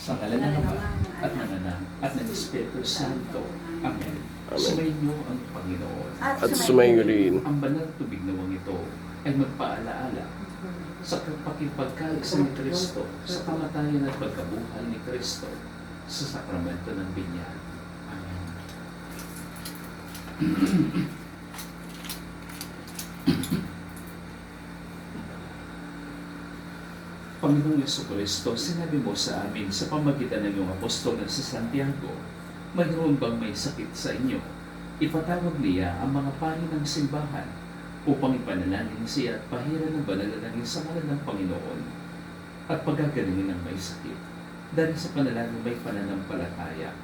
Sa ngalan ng Ama, at ng Anak, at ng Espiritu Santo. Amen. Amen. Sumainyo ang Panginoon. At sumainyo rin. Ang banal na tubig nawang ito ay magpaalaala sa pakipagkaisa ni Kristo, sa kamatayan at pagkabuhay ni Kristo, sa sakramento ng binyag. Amen. Panginoong Jesucristo, sinabi mo sa amin sa pamagitan ng iyong apostol na si Santiago, mayroon bang may sakit sa inyo? Ipatawag niya ang mga panin ng simbahan upang ipanalangin siya at pahiran ng banal na naging sa ngalan ng Panginoon at pagagalingin ng may sakit. Dahil sa panalangin may pananampalataya,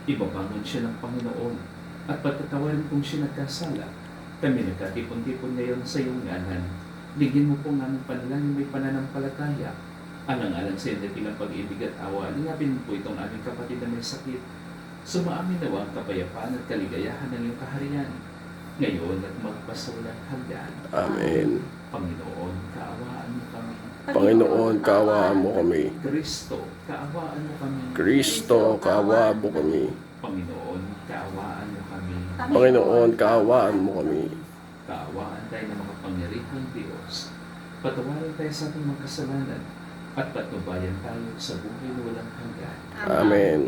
ibabangon siya ng Panginoon at patatawarin kung siya nagkasala. Kami nagkatipon-tipon ngayon sa iyong ngalan. Bigyan mo po ng panalangin may pananampalataya. Alang-alang sa iyong dakilang pag-ibig at awa, alingapin mo po itong aming kapatid na may sakit. Sumaamin nawa ang kapayapaan at kaligayahan ng iyong kaharian, ngayon at magpasawalang hanggan. Amen. Panginoon, kaawaan mo kami. Panginoon, kaawaan mo kami. Kristo, kaawaan mo kami. Kristo, kaawaan mo kami. Panginoon, kaawaan mo kami. Panginoon, kaawaan mo kami. Kaawaan tayo ng mga pangyarihang Diyos. Patawarin tayo sa ating mga kasalanan at patnubayan tayo sa buhay na walang hanggan. Amen.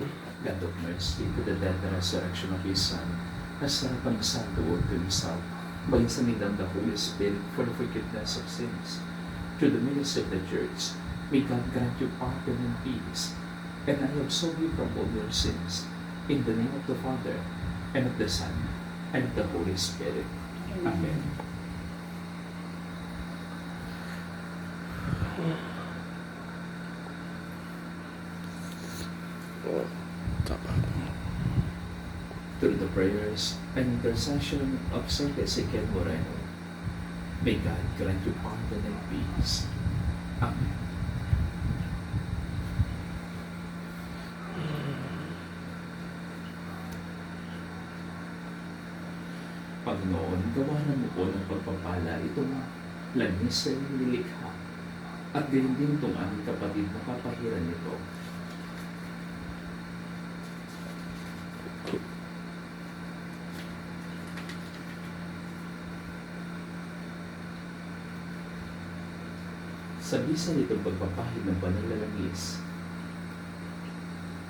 God of mercy, to the death and resurrection of His Son, has sent upon the Son to work to Himself, by sending down the Holy Spirit for the forgiveness of sins. Through the ministry of the Church, may God grant you pardon and peace, and I absolve you from all your sins. In the name of the Father, and of the Son, and of the Holy Spirit. Amen. Oh, tapat. Through the prayers and intercession of Saint Ezekiel Moreno, may God grant you pardon and peace. Amen. Panginoon, gawanan mo po ng pagpapala itong langis sa iyong nilikha at gayon din itong aming kapatid na papahiran nito. Sa bisa nitong pagpapahid ng banal na langis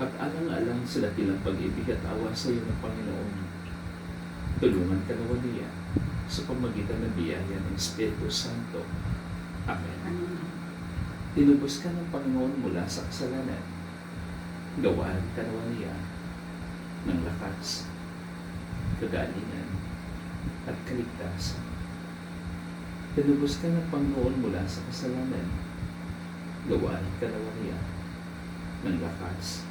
at alang-alang sa dakilang pag-ibig at awa sa iyo ng Panginoon, tulungan ka nawa niya sa pamagitan ng biyaya ng Espiritu Santo. Amen. Tinubos ka ng Panginoon mula sa kasalanan. Gawaan ka nawa niya ng lakas, kagalingan, at kaligtasan. Tinubos ka ng Panginoon mula sa kasalanan. Gawaan ka nawa niya ng lakas,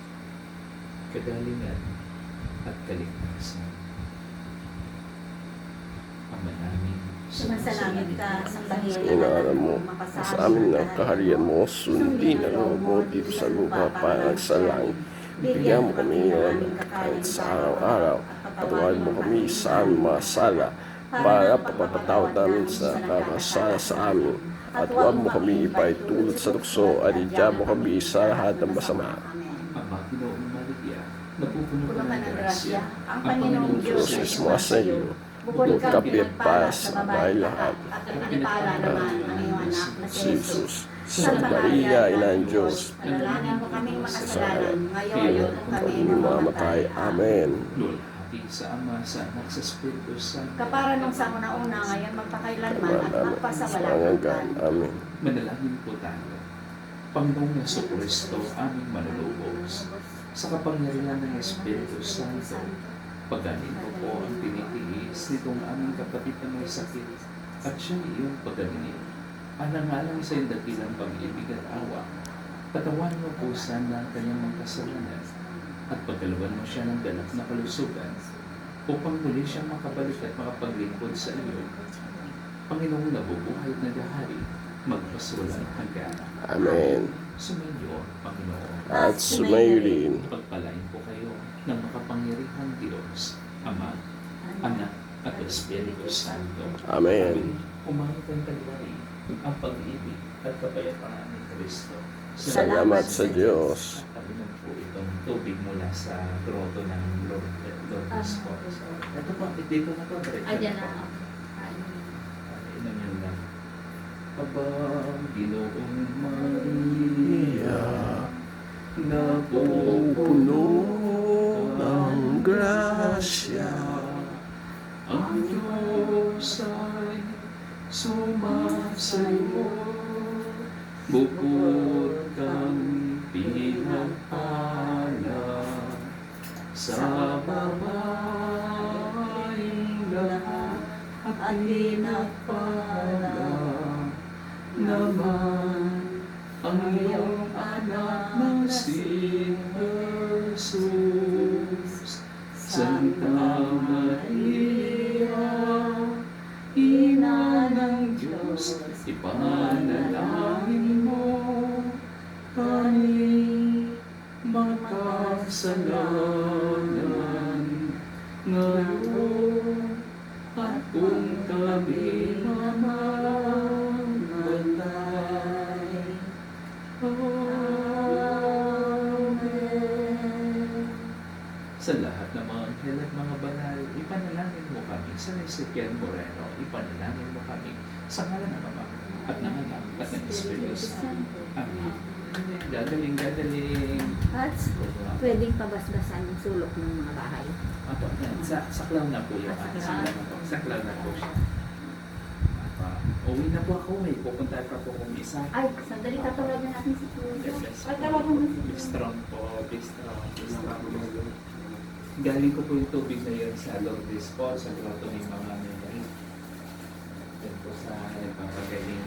kagalingan, at kaligtasan. Ama namin, Sumasalangit ka sa bahiyang Inaaral mo sa amin ng kaharian mo, sundin ang loob mo dito sa lupa para sa langit. Bigyan mo kami ngayon kahit sa araw-araw. Patawarin mo kami sa aming mga sala para papapatawad namin sa kakasala sa amin. At huwag mo kami ipaitulot sa tukso at idiyan mo kami sa lahat ng masama. Ama Ginoong Maria, napupuno ka Puno ka ng ng grasya. grasya, ang Panginoong Diyos Diyos ay is mga sa iyo. bukod ka Kapit para sa bahay lahat. at pinipala naman ang iyong anak na si Jesus. Santa Maria, Ina ng Diyos, Panalangin mo kaming makasalanan, ngayon at kung kami mamatay. Amen. Lord, hati sa Ama, sa Anak, sa Espiritu Santo. Kapara nung sa una-una, ngayon magpakailanman at magpasawalang Hanggang. hanggan. Amen. Manalangin po tayo. Panginoong Jesucristo, aming manulubos, sa kapangyarihan ng Espiritu Santo, pagaling ko po ang tinitiis nitong aming kapatid na may sakit at siyang iyong pagalingin. Alang-alang sa iyong dakilang pag-ibig at awa, patawan mo po sana ang kanyang mga kasalanan at pagkaluan mo siya ng ganap na kalusugan upang muli siyang makabalik at makapaglingkod sa iyo. Panginoong nabubuhay at nagahari, magpaswalang hanggan. Amen. Sumainyo, Panginoon. At sumayo rin. Pagpalain po kayo ng makapangyarihang Diyos, Ama, Anak, at Espiritu Santo. Amen. Umahit ang kaliwari, ang pag-ibig at kapayapaan ni Kristo. Salamat sa Diyos. At kami ng itong tubig mula sa grotto ng Lourdes po. So, ito po, dito na po. Ay, dyan na. Inom yun lang. Abang Ginoong Maria, na Puno ng grasya, ang Diyos ay sumasayo, bukod kang pinagpala sa babaeng lahat at pinagpala naman ang iyong anak na si Jesus. Santa Maria, Ina ng Diyos, ipanalangin mo kami makasalanan ngayon at kung kami mamamatay. Amen. Sa lahat ng mga anghel at mga banal, ipanalangin mo kami. Sa Ezekiel Moreno, ipanalangin mo kami. Sa ngalan ng Ama at ng Anak at ng Espiritu Santo. Amen. Gagaling. At pwedeng pabasbasan ng sulok ng mga bahay. Apo, saklaw na po yun. Saklaw. Saklaw na po siya. Uwi na po ako. May pupunta pa po kong isa. Ay, sandali tatawagan natin si Puyo. Yes. Ay, tawagan mo si Be strong po. Be strong. Galing ko po yung tubig na yun sa Lourdes po, sa grotto ng mga Mary. Yan po sa nagpapagaling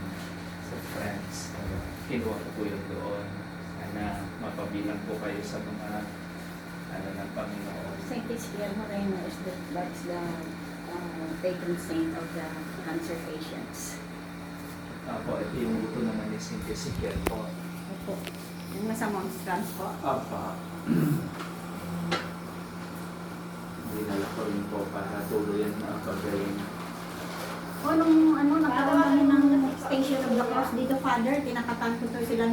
sa France. Kinuha ko po yung doon. Sana mapabilang po kayo sa mga ng Panginoon. Saint Isidore Moreno is that's the patron saint of the cancer patients. Ako, ito yung luto naman ni Saint Ezekiel po. Opo. Yung nasa Monstrance po. Apa. Dinala ko rin po para tuluyan na ang pagaling. O, nung nagkaroon kami ng Station of the Cross dito, Father, tinakatan ko to sila